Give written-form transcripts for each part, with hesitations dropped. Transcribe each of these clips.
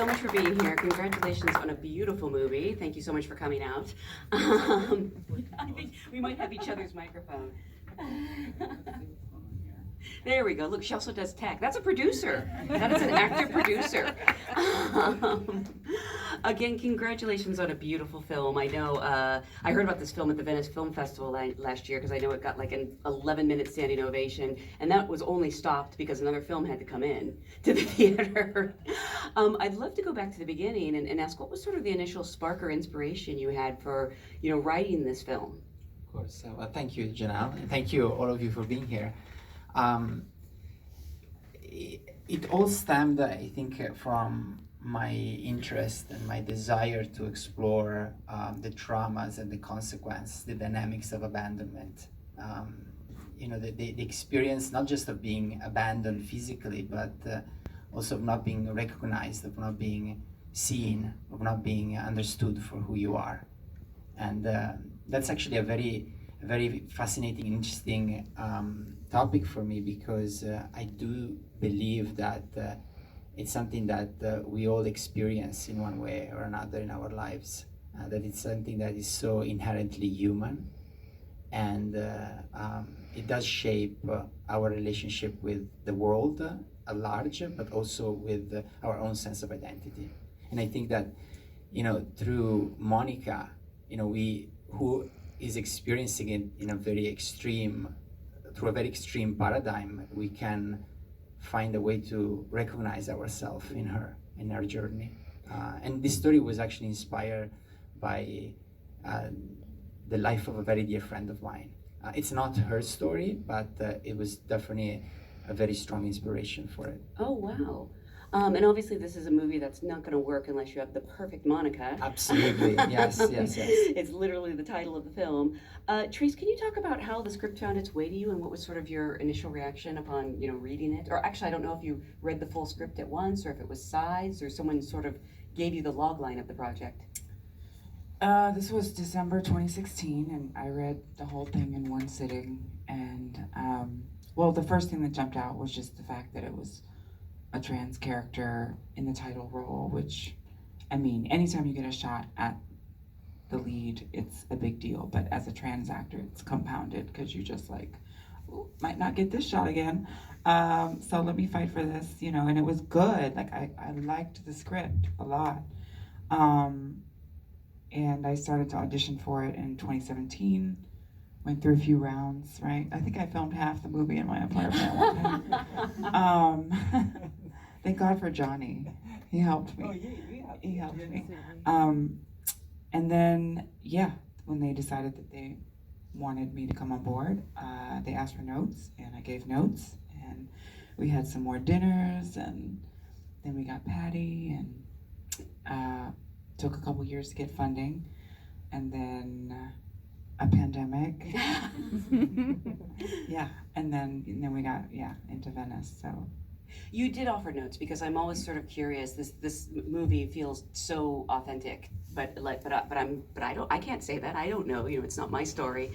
so much for being here. Congratulations on a beautiful movie. Thank you so much for coming out. I think we might have each other's microphone. There we go. Look, she also does tech. That's a producer. That is an actor-producer. Again, congratulations on a beautiful film. I know, I heard about this film at the Venice Film Festival last year because I know it got like an 11-minute standing ovation, and that was only stopped because another film had to come in to the theater. I'd love to go back to the beginning and ask, what was sort of the initial spark or inspiration you had for, writing this film? Of course. Well, thank you, Janelle, and thank you, all of you, for being here. It all stemmed, I think, from my interest and my desire to explore the traumas and the consequences, the dynamics of abandonment. The experience not just of being abandoned physically, but also of not being recognized, of not being seen, of not being understood for who you are. And that's actually a very fascinating, interesting topic for me, because I do believe that it's something that we all experience in one way or another in our lives, that it's something that is so inherently human, and it does shape our relationship with the world at large, but also with our own sense of identity. And I think that, through Monica, who is experiencing it in a very extreme paradigm, we can find a way to recognize ourselves in her journey. And this story was actually inspired by the life of a very dear friend of mine. It's not her story, but it was definitely a very strong inspiration for it. Oh, wow. And obviously this is a movie that's not going to work unless you have the perfect Monica. Absolutely, yes. It's literally the title of the film. Trace, can you talk about how the script found its way to you and what was sort of your initial reaction upon, reading it? Or actually, I don't know if you read the full script at once or if it was sides or someone sort of gave you the log line of the project. This was December 2016, and I read the whole thing in one sitting. And, the first thing that jumped out was just the fact that it was a trans character in the title role, which, anytime you get a shot at the lead, it's a big deal. But as a trans actor, it's compounded because you just might not get this shot again. So let me fight for this, and it was good. I liked the script a lot. And I started to audition for it in 2017. Went through a few rounds, right? I think I filmed half the movie in my apartment at one time. Thank God for Johnny. He helped me. Oh, yeah. He helped me. And then, when they decided that they wanted me to come on board, they asked for notes, and I gave notes, and we had some more dinners, and then we got Patty, and took a couple years to get funding, and then a pandemic. And then we got into Venice. So you did offer notes, because I'm always sort of curious. This movie feels so authentic, but I can't say that. I don't know. It's not my story.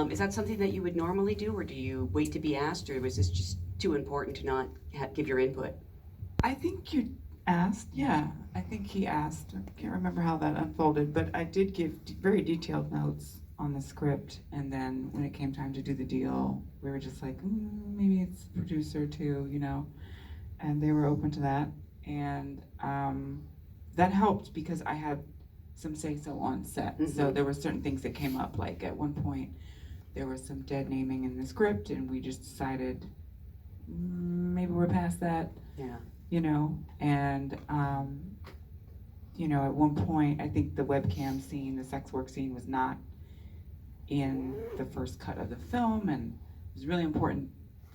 Is that something that you would normally do, or do you wait to be asked, or was this just too important to not give your input? I think you asked. Yeah, I think he asked. I can't remember how that unfolded, but I did give very detailed notes on the script, and then when it came time to do the deal, we were just like, maybe it's producer too, and they were open to that, and that helped because I had some say-so on set. Mm-hmm. So there were certain things that came up, like at one point there was some dead naming in the script, and we just decided maybe we're past that. And at one point I think the webcam scene, the sex work scene, was not in the first cut of the film, and it was really important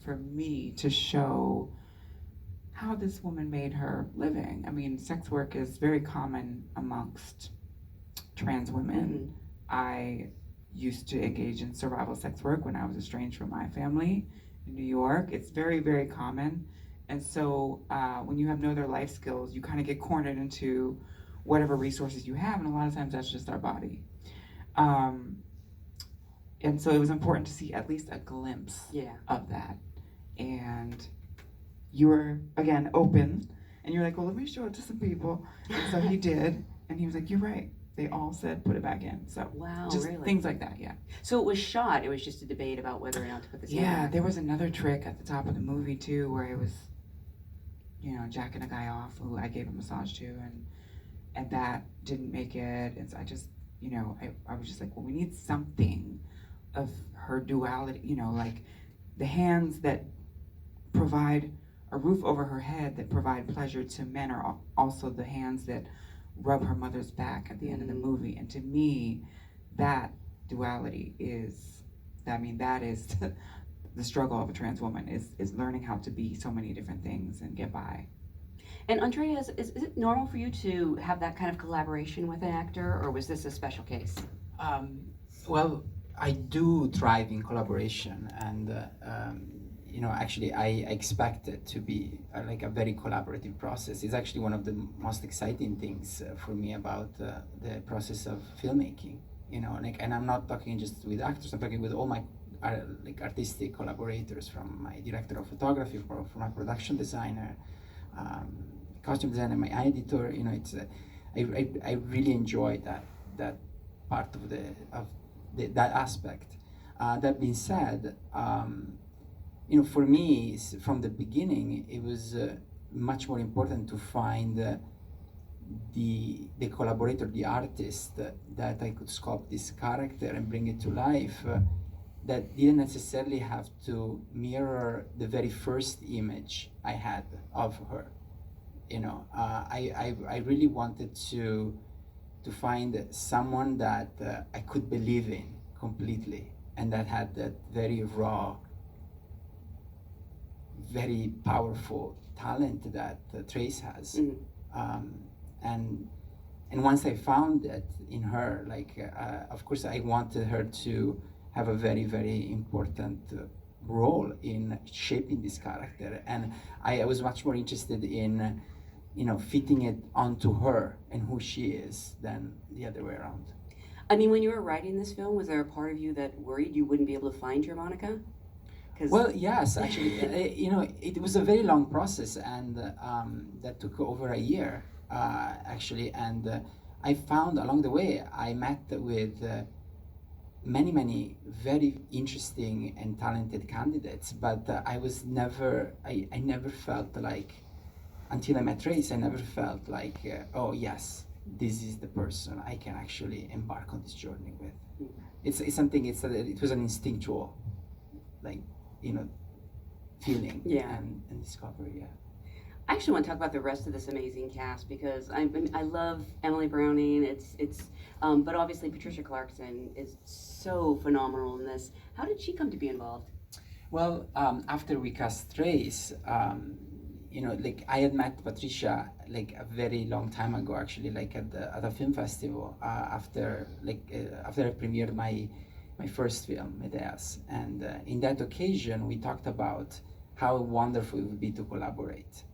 for me to show how this woman made her living. Sex work is very common amongst trans women. Mm-hmm. I used to engage in survival sex work when I was estranged from my family in New York. It's very, very common. And so when you have no other life skills, you kind of get cornered into whatever resources you have, and a lot of times that's just our body. And so it was important to see at least a glimpse of that. And you were, again, open And you're like, well, let me show it to some people. And so he did, and he was like, you're right. They all said put it back in. So Wow, just really? things like that, yeah. So it was shot. It was just a debate about whether or not to put the scene Yeah, back. there was another trick at the top of the movie too, where it was, jacking a guy off who I gave a massage to, and that didn't make it. And so I just, I was just like, well, we need something of her duality, like the hands that provide a roof over her head that provide pleasure to men are also the hands that rub her mother's back at the end of the movie. And to me, that duality is, that is the struggle of a trans woman, is learning how to be so many different things and get by. And Andrea, is it normal for you to have that kind of collaboration with an actor, or was this a special case? Well, I do thrive in collaboration, and actually, I expect it to be like a very collaborative process. It's actually one of the most exciting things for me about the process of filmmaking. And I'm not talking just with actors. I'm talking with all my artistic collaborators, from my director of photography, from my production designer, costume designer, my editor. It's I really enjoy that part of that aspect. That being said, for me, from the beginning, it was much more important to find the collaborator, the artist that I could sculpt this character and bring it to life. That didn't necessarily have to mirror the very first image I had of her. I really wanted to find someone that I could believe in completely, and that had that very raw, very powerful talent that Trace has. And once I found it in her, of course I wanted her to have a very, very important role in shaping this character, and I was much more interested in fitting it onto her and who she is than the other way around. I mean, when you were writing this film, was there a part of you that worried you wouldn't be able to find your Monica? Well, yes, actually, it was a very long process, and that took over a year, actually. And I found along the way, I met with many, many very interesting and talented candidates, but I never felt like, until I met Trace, I never felt like, oh yes, this is the person I can actually embark on this journey with. It's something. It was an instinctual, feeling. Yeah. and discovery. Yeah. I actually want to talk about the rest of this amazing cast, because I love Emily Browning. But obviously Patricia Clarkson is so phenomenal in this. How did she come to be involved? Well, after we cast Trace, I had met Patricia a very long time ago, actually, at a film festival, after I premiered my first film, Medeas. And in that occasion, we talked about how wonderful it would be to collaborate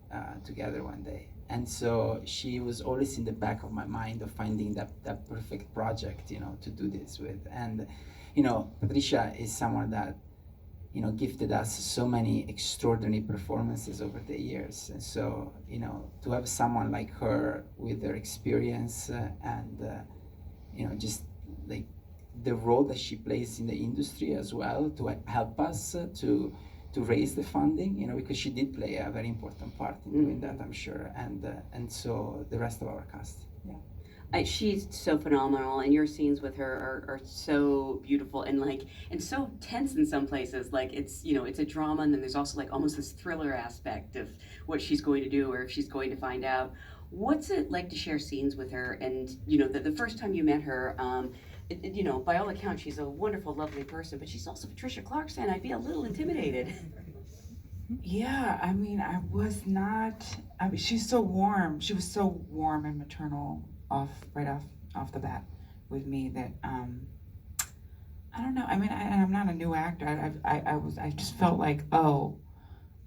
together one day. And so she was always in the back of my mind of finding that perfect project, to do this with. And, Patricia is someone that, gifted us so many extraordinary performances over the years. And so, to have someone like her with her experience and, just the role that she plays in the industry as well, to help us to raise the funding, because she did play a very important part in doing that, I'm sure, and so the rest of our cast. Yeah. She's so phenomenal, and your scenes with her are so beautiful and so tense in some places. It's a drama, and then there's also almost this thriller aspect of what she's going to do or if she's going to find out. What's it like to share scenes with her? And the first time you met her, by all accounts, she's a wonderful, lovely person, but she's also Patricia Clarkson. I'd be a little intimidated. Yeah, I was not. She's so warm. She was so warm and maternal right off the bat with me that I don't know. I'm not a new actor. I just felt like, oh,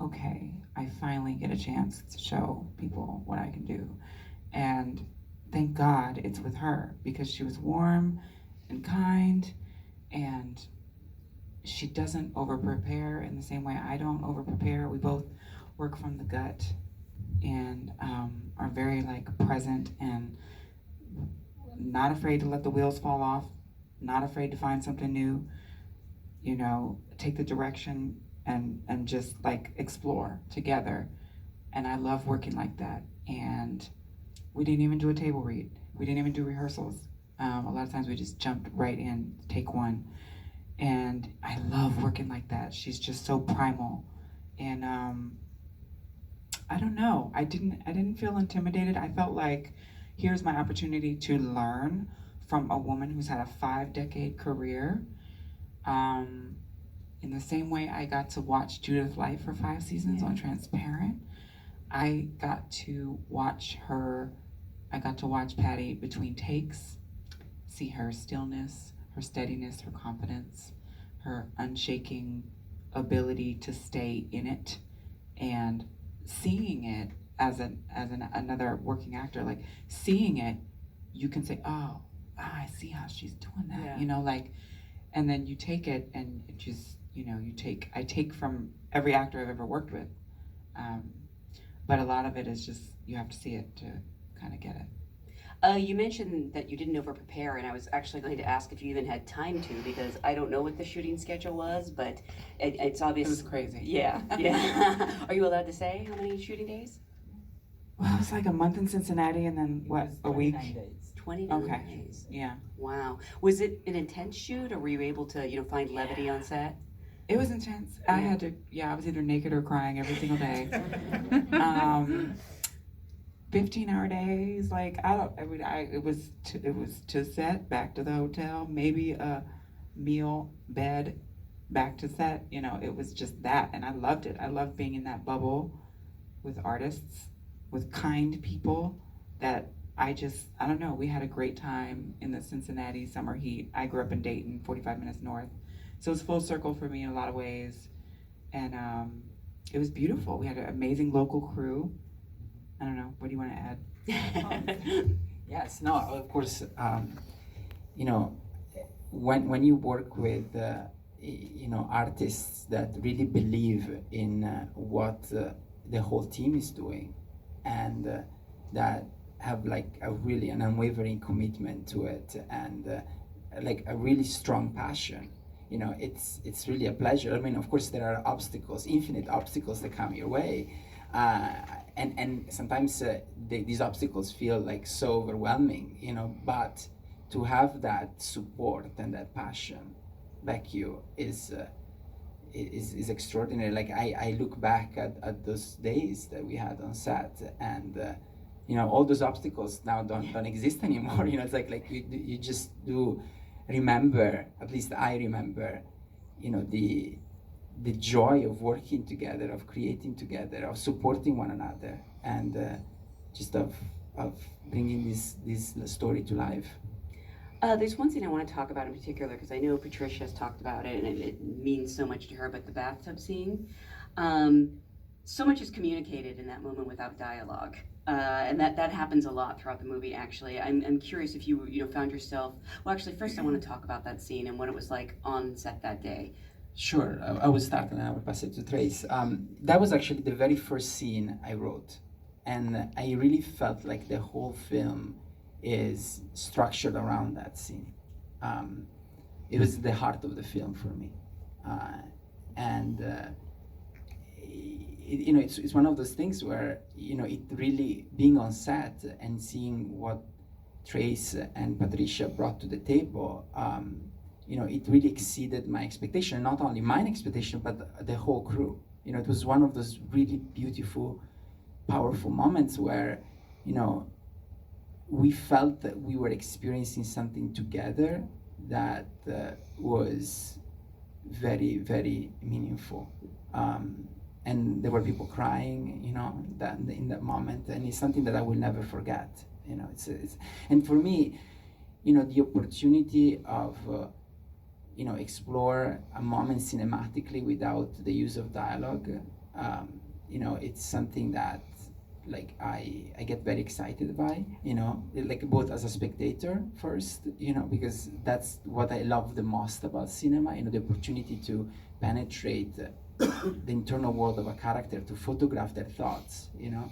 okay, I finally get a chance to show people what I can do, and thank God it's with her, because she was warm and kind, and she doesn't over prepare in the same way I don't over prepare. We both work from the gut, and are very like present and not afraid to let the wheels fall off, not afraid to find something new, you know, take the direction and just like explore together. And I love working like that. And we didn't even do a table read. We didn't even do rehearsals. A lot of times we just jumped right in, take one. And I love working like that. She's just so primal. And I don't know. I didn't feel intimidated. I felt like here's my opportunity to learn from a woman who's had a 5-decade career. In the same way I got to watch Judith Light for 5 seasons on Transparent, I got to watch Patty between takes, see her stillness, her steadiness, her confidence, her unshaking ability to stay in it, and seeing it as another working actor, like seeing it, you can say, oh, I see how she's doing that, Yeah. you know, like, and then you take it and it just, you know, I take from every actor I've ever worked with. But a lot of it is just, you have to see it to kind of get it. You mentioned that you didn't over-prepare, and I was actually going to ask if you even had time to, because I don't know what the shooting schedule was, but it's obvious. It was crazy. Yeah, yeah. Are you allowed to say how many shooting days? Well, it was like a month in Cincinnati and then what, a week? 29 Okay. days. Yeah. Wow. Was it an intense shoot, or were you able to, find levity on set? It was intense. I had to, I was either naked or crying every single day. 15-hour days, like it was to set, back to the hotel, maybe a meal, bed, back to set. You know, it was just that, and I loved it. I loved being in that bubble with artists, with kind people that I don't know, we had a great time in the Cincinnati summer heat. I grew up in Dayton, 45 minutes north. So it was full circle for me in a lot of ways. And it was beautiful. We had an amazing local crew. I don't know, what do you want to add? Yes, no, of course, you know, when you work with, artists that really believe in what the whole team is doing, and that have like an unwavering commitment to it, and like a really strong passion, you know, it's really a pleasure. I mean, of course, there are obstacles, infinite obstacles that come your way, and sometimes these obstacles feel like so overwhelming, you know. But to have that support and that passion back you is extraordinary. Like I look back at those days that we had on set, and you know, all those obstacles now don't exist anymore. You know, it's like you just do remember, at least I remember, you know, the joy of working together, of creating together, of supporting one another, and just of bringing this story to life. There's one thing I want to talk about in particular, because I know Patricia has talked about it, and it means so much to her, but the bathtub scene. So much is communicated in that moment without dialogue. And that happens a lot throughout the movie, actually. I'm curious if you found yourself, well, actually, first I want to talk about that scene and what it was like on set that day. Sure, I will start and then I will pass it to Trace. That was actually the very first scene I wrote, and I really felt like the whole film is structured around that scene. It was the heart of the film for me, you know, it's one of those things where, you know, it really, being on set and seeing what Trace and Patricia brought to the table, you know, it really exceeded my expectation. Not only mine expectation, but the whole crew. You know, it was one of those really beautiful, powerful moments where, you know, we felt that we were experiencing something together that was very, very meaningful. And there were people crying, you know, in that moment, and it's something that I will never forget. You know, and for me, you know, the opportunity of you know, explore a moment cinematically without the use of dialogue, you know, it's something that like I get very excited by, you know, like both as a spectator first, you know, because that's what I love the most about cinema, you know, the opportunity to penetrate the internal world of a character, to photograph their thoughts, you know,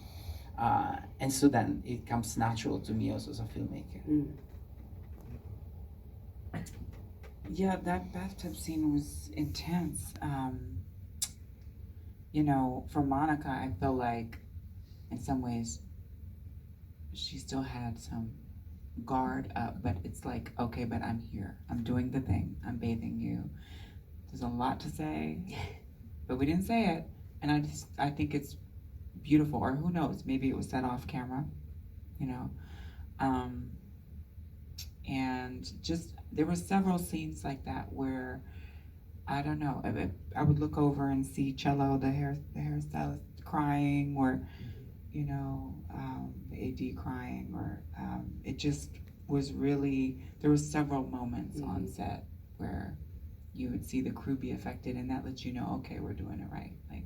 And so then it comes natural to me also as a filmmaker. Mm. Yeah, that bathtub scene was intense. You know, for Monica, I feel like in some ways she still had some guard up, but it's like, okay, but I'm here. I'm doing the thing. I'm bathing you. There's a lot to say, but we didn't say it. And I think it's beautiful, or who knows, maybe it was set off camera, you know. And just, there were several scenes like that where, I don't know, I would look over and see Cello, the hairstylist, crying, or, you know, the AD crying, or it just was really, there were several moments on set where you would see the crew be affected, and that lets you know, okay, we're doing it right. Like,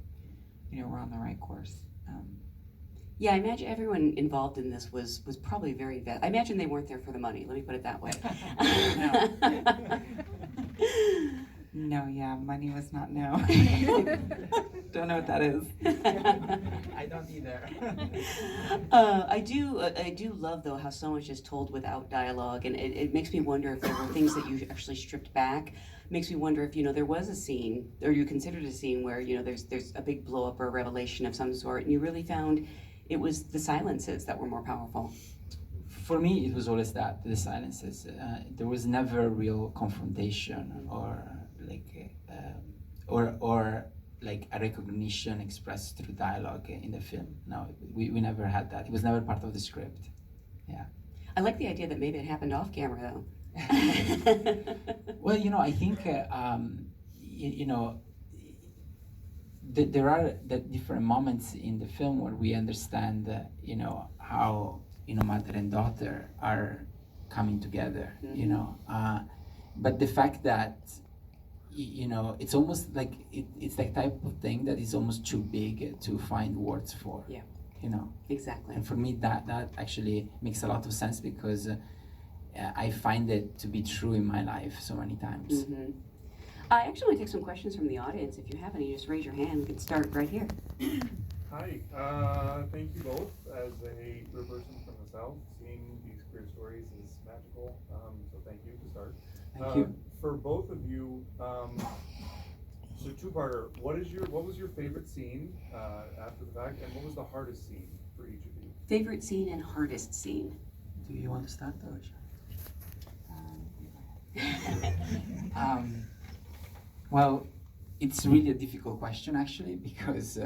you know, we're on the right course. Yeah, I imagine everyone involved in this was probably very I imagine they weren't there for the money. Let me put it that way. No, yeah, money was not no. Don't know what that is. I don't either. I do love though how so much is told without dialogue, and it makes me wonder if there were things that you actually stripped back. Makes me wonder if, you know, there was a scene, or you considered a scene where, you know, there's a big blow up or a revelation of some sort, and you really found it was the silences that were more powerful. For me, it was always that, the silences. There was never real confrontation or like a recognition expressed through dialogue in the film. No, we never had that. It was never part of the script. Yeah. I like the idea that maybe it happened off camera though. Well, you know, I think you know, there are the different moments in the film where we understand, you know, how, you know, mother and daughter are coming together. You know, but the fact that, you know, it's almost like it's that type of thing that is almost too big to find words for. Yeah. You know. Exactly. And for me, that actually makes a lot of sense, because I find it to be true in my life so many times. I actually want to take some questions from the audience. If you have any, just raise your hand. We can start right here. Hi, thank you both. As a queer person from the South, seeing these queer stories is magical, so thank you to start. Thank you. For both of you, so two-parter, what was your favorite scene after the fact, and what was the hardest scene for each of you? Favorite scene and hardest scene. Do you want to start, or? Well, it's really a difficult question actually, because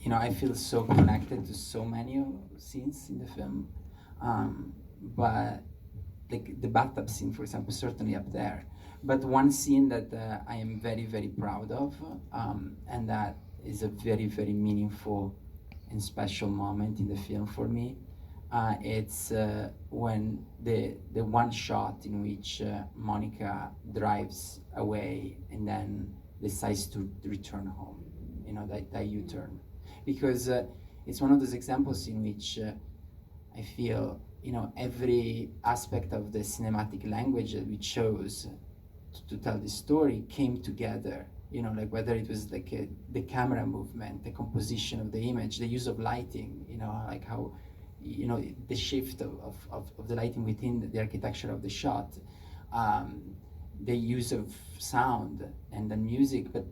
you know, I feel so connected to so many scenes in the film, but like the bathtub scene, for example, is certainly up there. But one scene that I am very, very proud of, and that is a very, very meaningful and special moment in the film for me, it's when the one shot in which Monica drives away and then decides to return home, you know, that U-turn. Because it's one of those examples in which I feel, you know, every aspect of the cinematic language that we chose to tell this story came together. You know, like whether it was like the camera movement, the composition of the image, the use of lighting, you know, like how, you know, the shift of the lighting within the architecture of the shot, the use of sound and the music, but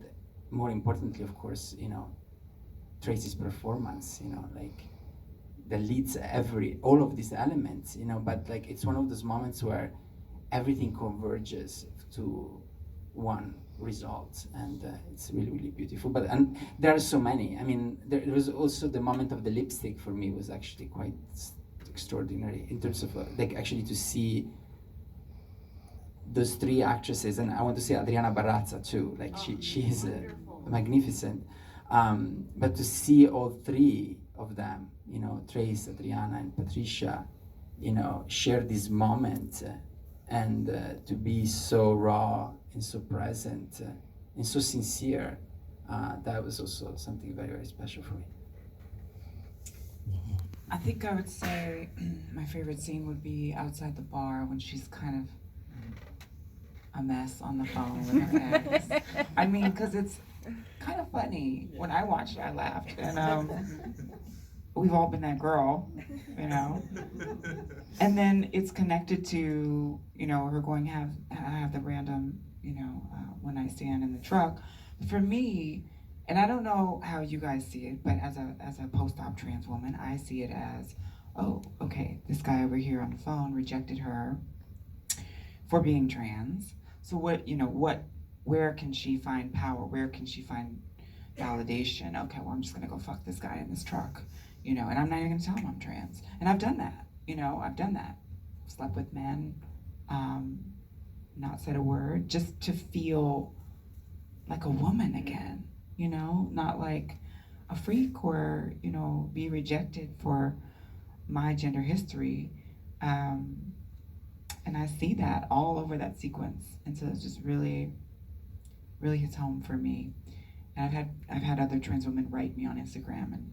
more importantly, of course, you know, Trace's performance, you know, like that leads all of these elements, you know, but like it's one of those moments where everything converges to one result, and it's really, really beautiful. But and there are so many. I mean, there was also the moment of the lipstick for me was actually quite extraordinary in terms of like actually to see those three actresses, and I want to say Adriana Barrazza too. Like she is magnificent. But to see all three of them, you know, Trace, Adriana, and Patricia, you know, share this moment, and to be so raw and so present and so sincere, that was also something very, very special for me. I think I would say my favorite scene would be outside the bar when she's kind of a mess on the phone with her ex. I mean, because it's kind of funny. When I watched it, I laughed. And we've all been that girl, you know. And then it's connected to, you know, her going have the random, you know, one night stand in the truck. For me, and I don't know how you guys see it, but as a post-op trans woman, I see it as, oh, okay, this guy over here on the phone rejected her for being trans. So where can she find power? Where can she find validation? Okay, well, I'm just gonna go fuck this guy in this truck, you know, and I'm not even gonna tell him I'm trans. And I've done that, you know, I've done that. Slept with men, not said a word, just to feel like a woman again, you know, not like a freak or, you know, be rejected for my gender history. And I see that all over that sequence. And so it's just really, really hits home for me. And I've had other trans women write me on Instagram and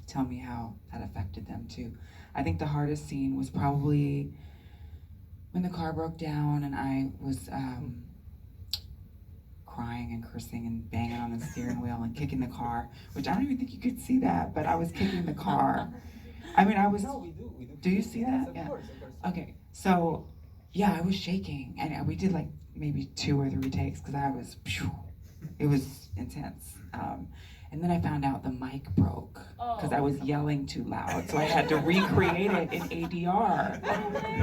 tell me how that affected them too. I think the hardest scene was probably when the car broke down and I was crying and cursing and banging on the steering wheel and kicking the car, which I don't even think you could see that, but I was kicking the car. I mean, I was. No, we do. Do you see that? Of Yeah. course. Okay, so yeah, I was shaking, and we did like maybe 2 or 3 takes because I was, it was intense. And then I found out the mic broke because I was yelling too loud, so I had to recreate it in ADR.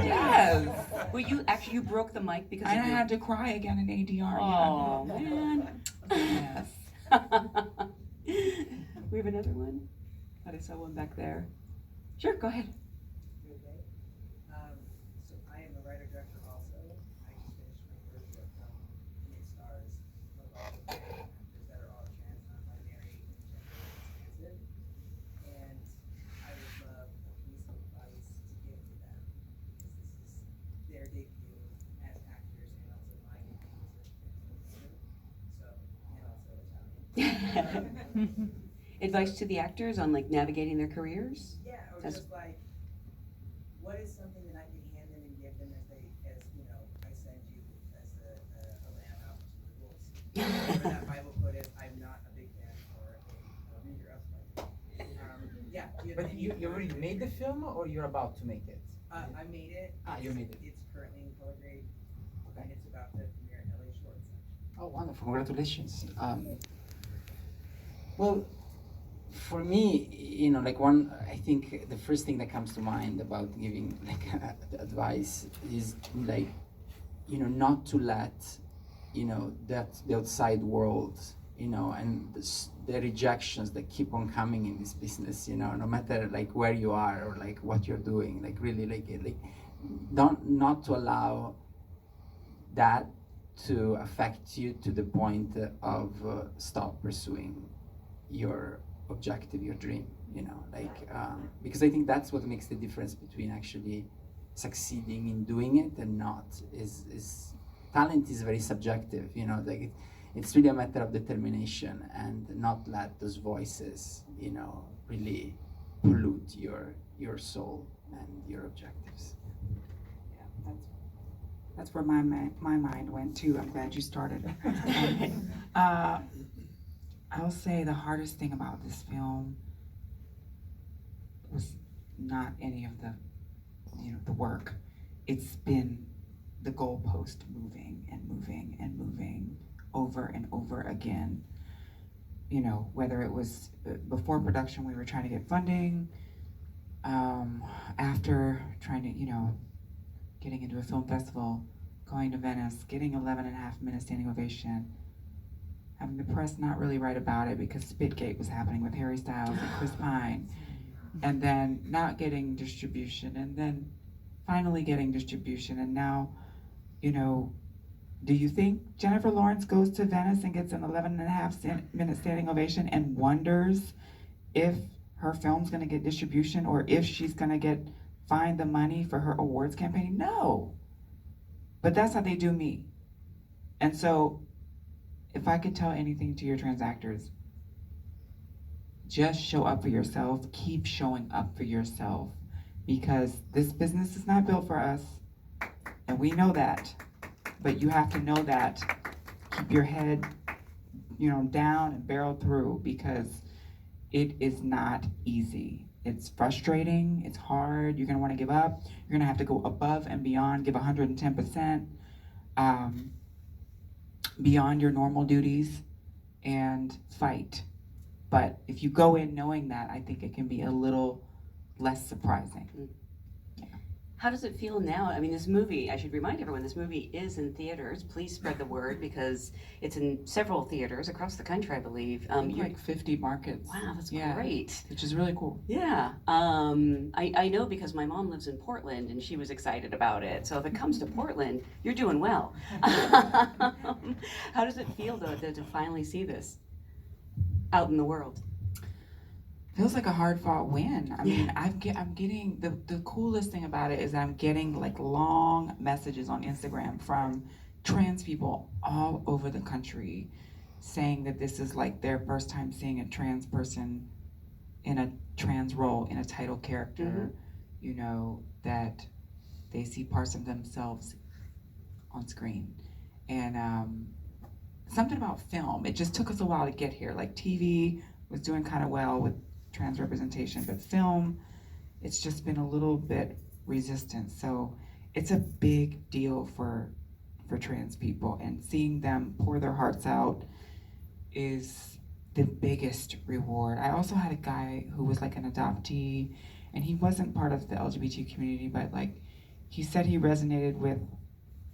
Yes. Well, you broke the mic because And of I your... had to cry again in ADR. Oh, man. Yeah. Yes. We have another one? I saw one back there. Sure, go ahead. Okay. So I am a writer-director also. I just finished my first book, It Stars, about all the actors that are all trans, non-binary, and gender expansive. And I would love a piece of advice to give to them, because this is their debut as actors and also my debut as a trans woman. So, and also Italian. Advice to the actors on like navigating their careers? Yeah, or That's- just like, what is something that I can hand them and give them as you know, I send you as a lamb out to the wolves. Whatever that Bible quote is, I'm not a big fan or a reader of the Bible. Yeah. Do you have But any you already made the film, or you're about to make it? I made it. You made it. It's currently in color grade, Okay. and it's about to premiere at LA Shorts. Oh, wonderful! Congratulations. Well, for me, you know, like I think the first thing that comes to mind about giving like advice is like, you know, not to let, you know, the outside world, you know, and the rejections that keep on coming in this business, you know, no matter like where you are or like what you're doing, like really like not to allow that to affect you to the point of stop pursuing your objective, your dream, you know, like because I think that's what makes the difference between actually succeeding in doing it and not. Is talent is very subjective, you know, like it's really a matter of determination and not let those voices, you know, really pollute your soul and your objectives. Yeah, that's where my mind went too. I'm glad you started. I'll say the hardest thing about this film was not any of the, you know, the work. It's been the goalpost moving and moving and moving over and over again. You know, whether it was before production, we were trying to get funding, after trying to, you know, getting into a film festival, going to Venice, getting 11.5-minute standing ovation, having the press not really write about it because Spitgate was happening with Harry Styles and Chris Pine, and then not getting distribution, and then finally getting distribution, and now, you know, do you think Jennifer Lawrence goes to Venice and gets an 11.5-minute standing ovation and wonders if her film's gonna get distribution or if she's gonna find the money for her awards campaign? No. But that's how they do me. And so, if I could tell anything to your trans actors, just show up for yourself, keep showing up for yourself, because this business is not built for us, and we know that, but you have to know that. Keep your head, you know, down and barrel through, because it is not easy. It's frustrating, it's hard, you're gonna wanna give up, you're gonna have to go above and beyond, give 110%, beyond your normal duties, and fight. But if you go in knowing that, I think it can be a little less surprising. How does it feel now? I mean, this movie, I should remind everyone, this movie is in theaters. Please spread the word because it's in several theaters across the country, I believe. Like 50 markets. Wow, that's Yeah. great. Which is really cool. Yeah, I know because my mom lives in Portland and she was excited about it. So if it comes to Portland, you're doing well. How does it feel though to finally see this out in the world? Feels like a hard fought win. I mean, I'm getting the coolest thing about it is I'm getting like long messages on Instagram from trans people all over the country saying that this is like their first time seeing a trans person in a trans role in a title character, you know, that they see parts of themselves on screen. And something about film, it just took us a while to get here. Like TV was doing kind of well with trans representation, but film, it's just been a little bit resistant. So it's a big deal for trans people, and seeing them pour their hearts out is the biggest reward. I also had a guy who was like an adoptee, and he wasn't part of the LGBT community, but like he said he resonated with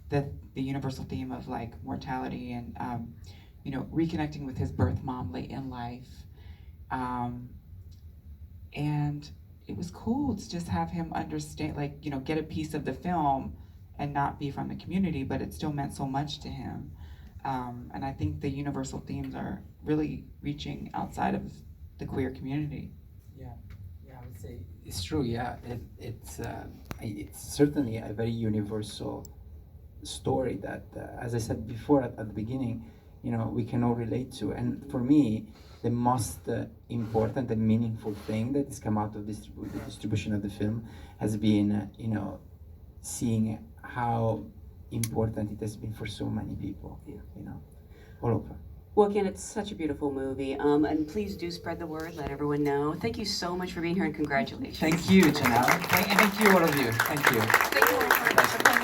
the universal theme of like mortality and you know, reconnecting with his birth mom late in life. And it was cool to just have him understand, like, you know, get a piece of the film and not be from the community, but it still meant so much to him. And I think the universal themes are really reaching outside of the queer community. Yeah, I would say it's true. Yeah, it's certainly a very universal story that, as I said before at the beginning, you know, we can all relate to. And for me, the most important and meaningful thing that has come out of the distribution of the film has been, you know, seeing how important it has been for so many people, you know, all over. Well, again, it's such a beautiful movie. And please do spread the word, let everyone know. Thank you so much for being here and congratulations. Thank you, Janelle. Thank you, all of you. Thank you. Thank you all for